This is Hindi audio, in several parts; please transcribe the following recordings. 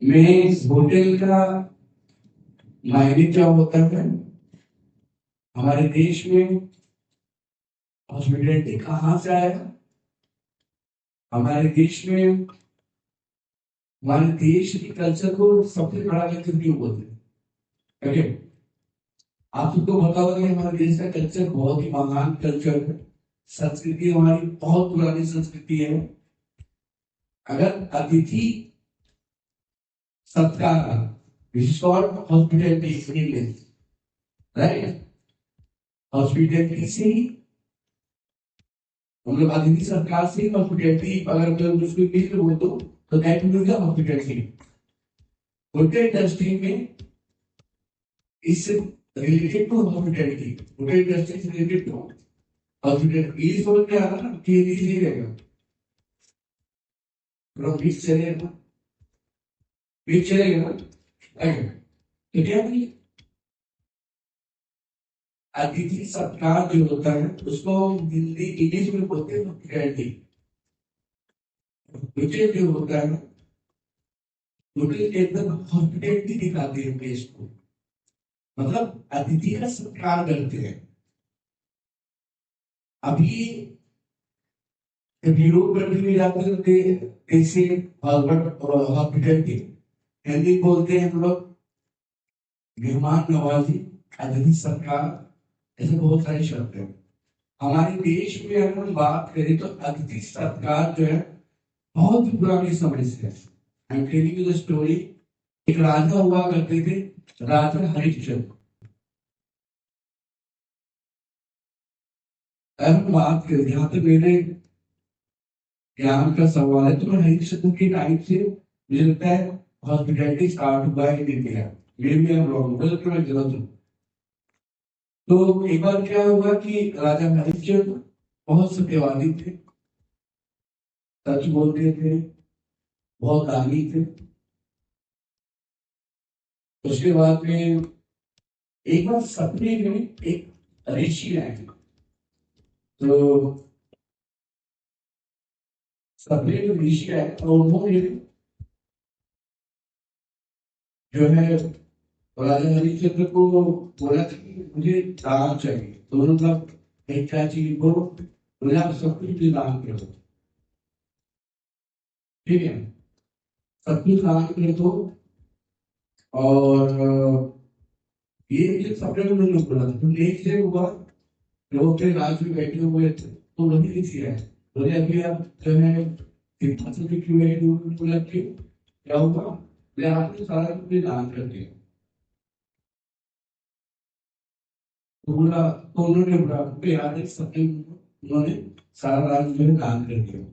में होटल का मायने क्या होता है? हमारे देश में हॉस्पिटैलिटी कहाँ से आया? हमारे देश में हमारे देश के कल्चर को सबसे बड़ा कल्चर क्यों बोलते हैं? ओके, आप सबको पता होगा कि हमारे देश का कल्चर बहुत ही महान कल्चर है। संस्कृति हमारी बहुत पुरानी संस्कृति है। अगर अतिथि सत्कार हॉस्पिटैलिटी, राइट? हॉस्पिटैलिटी से ही हम लोग अतिथि सत्कार से हॉस्पिटैलिटी, अगर कोई उसको इंग्लिश में बोल तो that means hospitality. Hotel industry में इस related to hospitality, hotel industry से रिलेटेड टू हॉस्पिटैलिटी। इंग्लिश बोल के आ रहा ना कि इंग्लिश नहीं रहेगा, थोड़ा बीच चलेगा, बीच चलेगा ना। तो क्या अतिथि सत्कार जो होता है उसको हिंदी इंग्लिश में बोलते हैं हॉस्पिटैलिटी। होटल जो होता है, होटल के अंदर हॉस्पिटैलिटी दिखाते हैं प्लेस को, मतलब अतिथि का सत्कार करते हैं। अभी यूरोप कंट्री में जाते थे ऐसे हॉस्पिटैलिटी, हिंदी बोलते हैं हम लोग मेहमान नवाजी, अतिथि सत्कार, ऐसे बहुत सारे शब्द हैं। हमारे देश में अगर हम बात करें तो अतिथि सत्कार जो है बहुत ही पुरानी समय से है। I am telling you the story. एक राजा हुआ करते थे, राजा हरिश्चंद्र। अगर हम बात करें, जहां तक मेरे ज्ञान का सवाल है, तो मैं हरिश्चंद्र के टाइम से मुझे लगता है हॉस्पिटैलिटी स्टार्ट हुआ है in India. May be I am wrong, मैं गलत हूँ। तो एक बार क्या हुआ कि राजा हरिश्चंद्र बहुत सत्यवादी थे, सच बोलते थे, बहुत दानी थे। उसके बाद में एक बार सपने में एक ऋषि आए। तो सपने में ऋषि आए और उन्होंने जो है राजा हरिश्चंद्र को बोला था कि मुझे दान चाहिए। तो उन्होंने कहा एक क्या चीज को बोले, आप सब कुछ भी दान करो, ठीक है, सब कुछ दान कर दो। और ये मुझे सपने में उन्होंने बोला था। तो नेक्स्ट डे हुआ, लोग थे राज में बैठे हुए थे, तो वही ऋषि है बोले अभी आप जो है सिंहासन पे क्यों बैठे हुए? बोला क्यों, क्या हुआ? बोले आपने सारा कुछ दान कर दिया। तो बोला, तो उन्होंने बोला मुझे याद है सपने में उन्होंने सारा राज जो है दान कर दिया।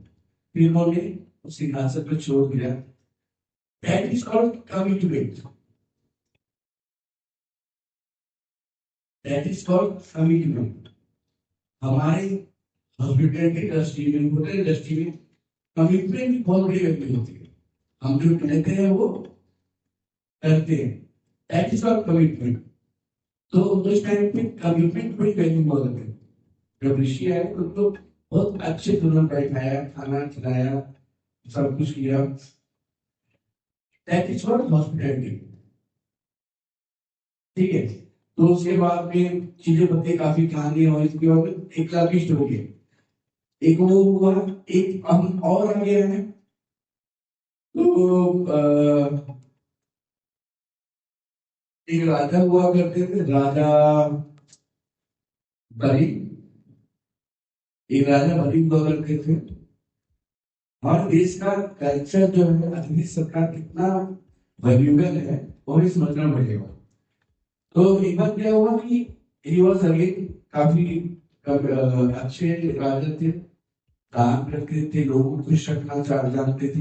फिर उन्होंने उस सिंहासन पर छोड़ दिया। That is called commitment, that is called commitment. हमारे हॉस्पिटैलिटी इंडस्ट्री में, होटल इंडस्ट्री में कमिटमेंट बहुत बड़ी वैल्यू होती है। हम जो कहते हैं वो करते हैं, दैट इज कॉल्ड कमिटमेंट। तो उस टाइम पे कमिटमेंट बड़ी वैल्यू बहुत है। जब ऋषि आए तो बहुत अच्छे से उन्होंने बैठाया, खाना खिलाया, सब कुछ किया। दैट इज कॉल्ड हॉस्पिटैलिटी, ठीक है। तो उसके बाद में चीजें बनती, काफी कहानी और इसके बाद एक काफी स्टोरी है। एक वो हुआ, एक हम और आगे हैं। तो एक राजा हुआ करते थे, राजा बलि। एक राजा बलि हुआ करते थे। हमारे देश का कल्चर जो है, अतिथि सत्कार कितना वैल्यूबल है वो भी समझना पड़ेगा। तो एक बार क्या हुआ कि ही वॉज अगेन काफी अच्छे राजा थे, काम करते थे, लोगों को खुश रखना जानते थे।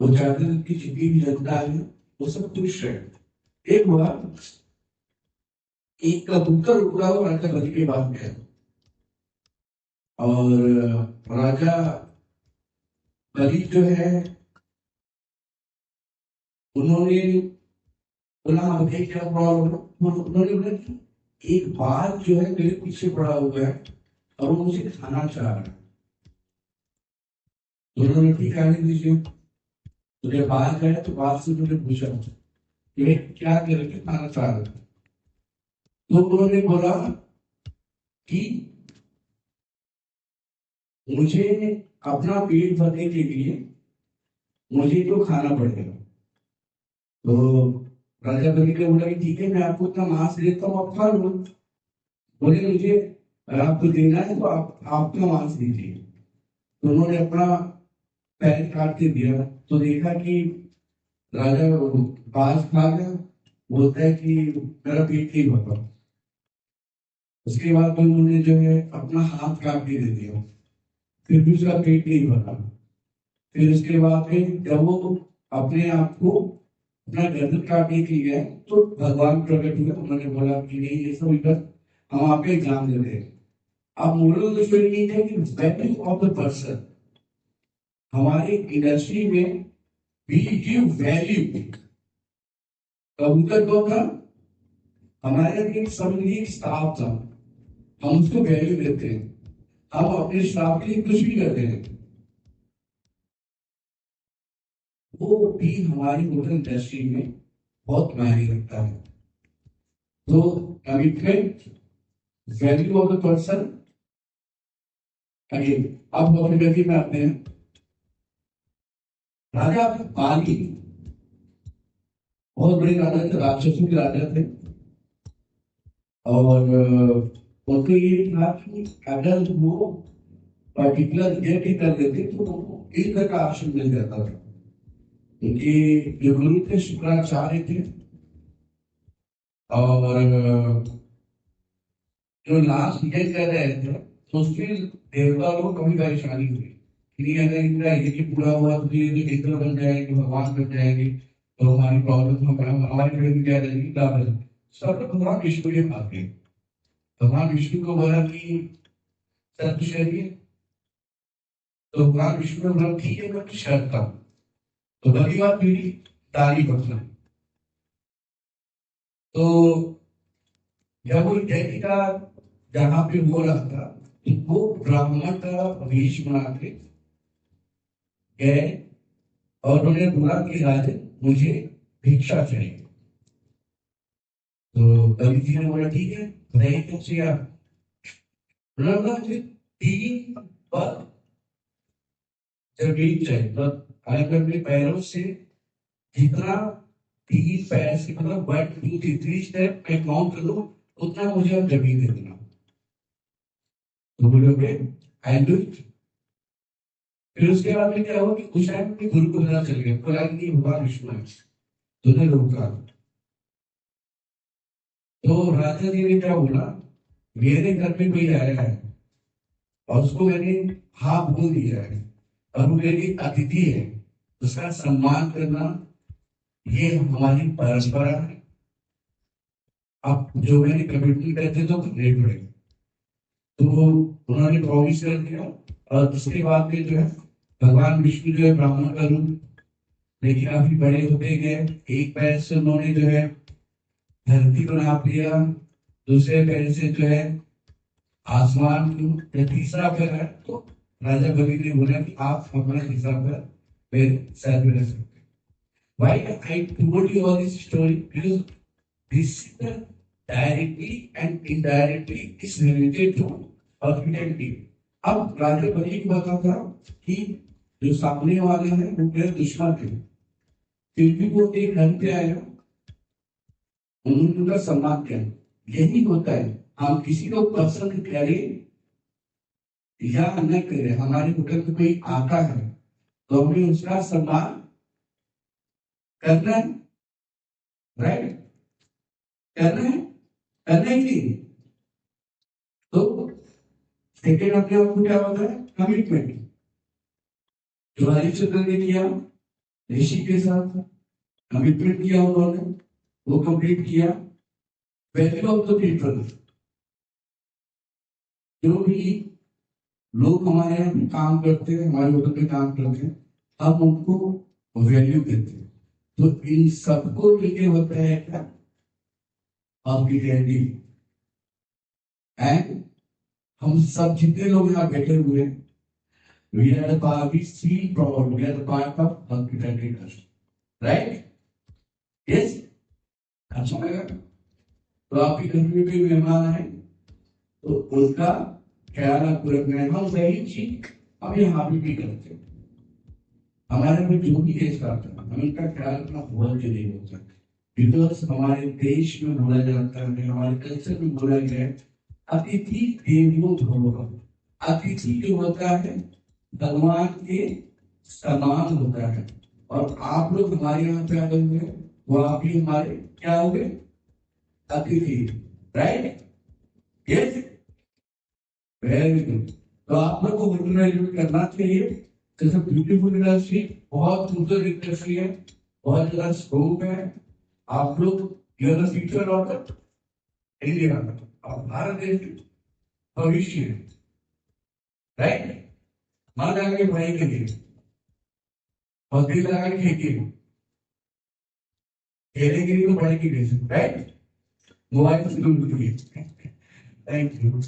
वो चाहते थे कि जितनी भी जनता है वो सब खुश रहे। एक हुआ, एक कबूतर उड़ा हुआ राजा बलि के पास गया। और राजा बलि जो है उन्होंने बोला मुझे क्या प्रॉब्लम। उन्होंने बोला कि एक बात जो है मेरे पीछे पड़ा हुआ है और वो मुझे खाना चाह रहा है। तो उन्होंने ठीक है दीजिए। तो जब बाहर गए तो बाहर से मुझे पूछा कि क्या करके खाना चाह रहे थे। तो उन्होंने बोला कि मुझे अपना पेट भरने के लिए मुझे तो खाना पड़ेगा। तो राजा बलि ने बोला कि ठीक है, मैं आपको इतना मांस देता हूँ, आप खा लो। बोले मुझे आपको देना है तो आप आपका मांस दीजिए। तो उन्होंने अपना पैर काट के दिया तो देखा कि राजा बाज खा गया। बोलता है कि मेरा पेट नहीं भरा। उसके बाद में उन्होंने जो है अपना हाथ काट के दे दिया, फिर भी उसका पेट नहीं भरा। फिर उसके बाद में जब वो अपने आप को अपना गर्दन काटने के लिए तो भगवान प्रकट हुए। उन्होंने बोला कि नहीं, ये सब इधर हम आपको एग्जाम देते हैं। अब मोरल ऑफ द स्टोरी ये है कि वैल्यू ऑफ द पर्सन, हमारे इंडस्ट्री में वी गिव वैल्यू। कबूतर को था, हमारे एक समझिए स्टाफ था, हम उसको वैल्यू देते हैं, हम अपने स्टाफ के लिए कुछ भी करते हैं। वो भी हमारी होटल इंडस्ट्री में बहुत मायने रखता है। तो commitment, value of the person. Again अब फोटोग्राफी में आते हैं। राजा बाली बहुत बड़े राजा थे, राक्षसों के राजा थे। और उनको ये था कि अगर वो पर्टिकुलर जगह कर देते तो एक तरह का ऑप्शन मिल जाता था। उनके जो गुरु थे शुक्राचार्य थे। और जो लास्ट ये कर रहे थे तो उसमें देवता लोग कभी परेशानी हुई कि अगर इनका ये पूरा हुआ तो ये जो इंद्र बन जाएंगे, भगवान बन जाएंगे, तो हमारी प्रॉब्लम हमारी प्रॉब्लम क्या रहेगी, क्या रहेगी। सब लोग भगवान विष्णु के पास गए। भगवान विष्णु को बोला कि सर कुछ करिए। तो भगवान विष्णु ने बोला ठीक है, मैं कुछ करता हूँ। तो पहली बात मेरी ताली बदला। तो जब वो यज्ञ का जहाँ पे हो रहा था तो वो ब्राह्मण का वेश बना के गए और उन्होंने बोला कि राजा मुझे भिक्षा चाहिए। तो कवि जी ने बोला ठीक है, बताइए क्या चाहिए आप। उन्होंने बोला मुझे 3 पग जमीन चाहिए, तो अलग अपने पैरों से जितना 3 पैर से मतलब 1 2 3 स्टेप मैं काउंट करूं उतना मुझे आप जमीन दे देना। तो बोले ओके, आई डू इट। फिर उसके बाद में क्या हुआ कि उस टाइम में गुरु को पता चल गया, बोला कि भगवान विष्णु है। तो उन्हें रोका। तो राजा जी ने क्या बोला, मेरे घर में कोई आया है और उसको मैंने हाँ बोल दिया है और वो मेरी अतिथि है, उसका सम्मान करना ये हमारी परंपरा है। अब जो मैंने कमिटमेंट करते तो करने पड़ेगा। तो वो उन्होंने प्रॉमिस कर दिया। और उसके बाद में जो है भगवान विष्णु जो है ब्राह्मण का रूप लेकिन काफी बड़े होते गए। एक पैर से उन्होंने जो है धरती को नाप लिया, दूसरे पैर से जो है आसमान को, तीसरा पैर है तो राजा बलि ने बोला कि आप अपना तीसरा पैर मेरे सर पे रख सकते। Why I told you all this story? Because this is directly and indirectly is related to hospitality. अब राजा बलि को पता था कि जो सामने वाले हैं वो मेरे दुश्मन थे, फिर भी वो एक घर पे आया, उन्होंने उनका सम्मान किया। यही होता है, हम किसी को पसंद करें या न करें, हमारे होटल में कोई आता है तो हमें उसका सम्मान करना है, राइट, करना है, करना ही नहीं। तो सेकेंड अपने आप को क्या होता है, कमिटमेंट। जो हरिश्चंद्र ने किया ऋषि के साथ कमिटमेंट किया उन्होंने, वो कंप्लीट किया। वैल्यू ऑफ द पीपल, जो भी लोग हमारे यहाँ पे काम करते हैं, हमारे होटल पे काम करते हैं, हम उनको वैल्यू देते हैं। तो इन सबको लेके होता है क्या, हॉस्पिटैलिटी। एंड हम सब जितने लोग यहाँ बैठे हुए हैं, We are the part, we feel proud, we are the part of hospitality trust. Right? Yes? अच्छा लगा? तो आपकी घर में कोई मेहमान है तो उसका ख्याल आपको रखना है। हम वही चीज अब यहाँ भी करते हैं। हमारे में जो भी देश का आता है हमें का ख्याल रखना बहुत जरूरी होता है। बिकॉज हमारे देश में बोला जाता है, हमारे कल्चर में बोला गया है, अतिथि देवो भव। अतिथि जो होता है भगवान के समान होता है। और आप लोग हमारे यहाँ पे आए हुए हैं, वो आप भी हमारे क्या हो गए? अतिथि। राइट? Yes, very good. तो आप लोग को होटल मैनेजमेंट करना चाहिए। जैसे ब्यूटीफुल इंडस्ट्री, बहुत खूबसूरत इंडस्ट्री है, बहुत ज्यादा स्कोप है। आप लोग you are the future of the India और भारत देश भविष्य। राइट? मन लगा के पढ़ाई करिए और दिल लगा के खेलिए। खेलने के लिए तो पढ़ाई की बेसिक। राइट? मोबाइल से दूर रहिए। Thank you.